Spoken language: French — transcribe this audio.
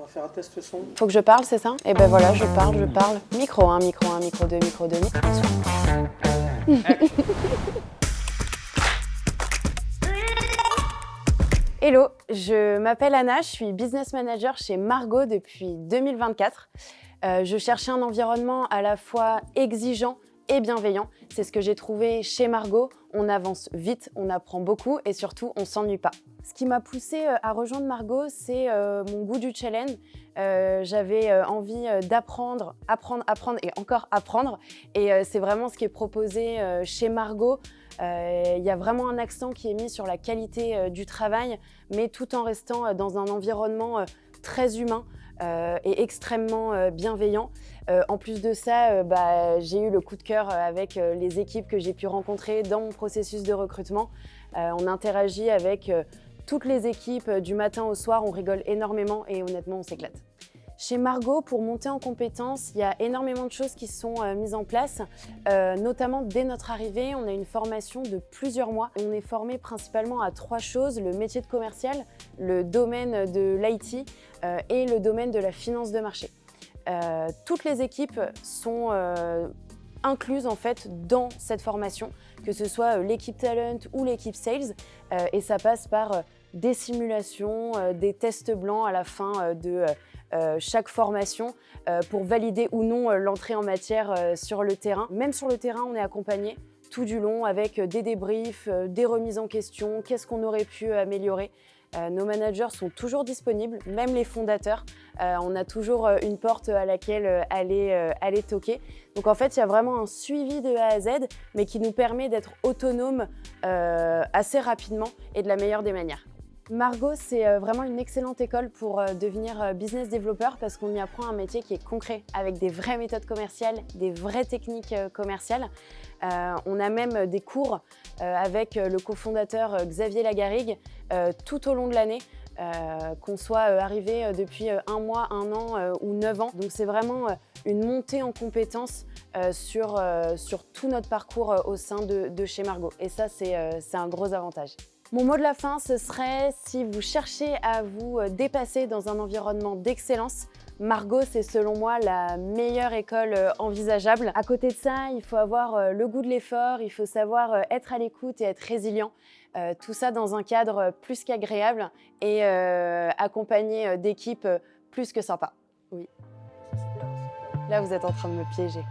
va faire un test son. Faut que je parle, c'est ça? Et ben voilà, je parle. Micro 1, micro 1, micro 2, micro 2, micro 1. Hello, je m'appelle Anna, je suis business manager chez Margot depuis 2024. Je cherchais un environnement à la fois exigeant et bienveillant. C'est ce que j'ai trouvé chez Margot. On avance vite, on apprend beaucoup et surtout, on s'ennuie pas. Ce qui m'a poussée à rejoindre Margot, c'est mon goût du challenge. J'avais envie d'apprendre, apprendre et encore apprendre. Et c'est vraiment ce qui est proposé chez Margot. Il y a vraiment un accent qui est mis sur la qualité du travail, mais tout en restant dans un environnement très humain et extrêmement bienveillant. En plus de ça, j'ai eu le coup de cœur avec les équipes que j'ai pu rencontrer dans mon processus de recrutement. On interagit avec toutes les équipes du matin au soir, on rigole énormément et honnêtement, on s'éclate. Chez Margot, pour monter en compétences, il y a énormément de choses qui sont mises en place, notamment dès notre arrivée, on a une formation de plusieurs mois. On est formé principalement à 3 choses, le métier de commercial, le domaine de l'IT et le domaine de la finance de marché. Toutes les équipes sont incluses en fait dans cette formation, que ce soit l'équipe talent ou l'équipe sales, et ça passe par des simulations, des tests blancs à la fin de chaque formation pour valider ou non l'entrée en matière sur le terrain. Même sur le terrain, on est accompagné tout du long avec des débriefs, des remises en question, qu'est-ce qu'on aurait pu améliorer. Nos managers sont toujours disponibles, même les fondateurs. On a toujours une porte à laquelle aller toquer. Donc en fait, il y a vraiment un suivi de A à Z, mais qui nous permet d'être autonomes assez rapidement et de la meilleure des manières. Margot, c'est vraiment une excellente école pour devenir business developer parce qu'on y apprend un métier qui est concret, avec des vraies méthodes commerciales, des vraies techniques commerciales. On a même des cours avec le cofondateur Xavier Lagarigue tout au long de l'année, qu'on soit arrivé depuis 1 mois, 1 an ou 9 ans. Donc c'est vraiment une montée en compétences sur tout notre parcours au sein de chez Margot. Et ça, c'est un gros avantage. Mon mot de la fin, ce serait si vous cherchez à vous dépasser dans un environnement d'excellence, Margot, c'est selon moi la meilleure école envisageable. À côté de ça, il faut avoir le goût de l'effort, il faut savoir être à l'écoute et être résilient. Tout ça dans un cadre plus qu'agréable et accompagné d'équipes plus que sympas. Oui. Là, vous êtes en train de me piéger.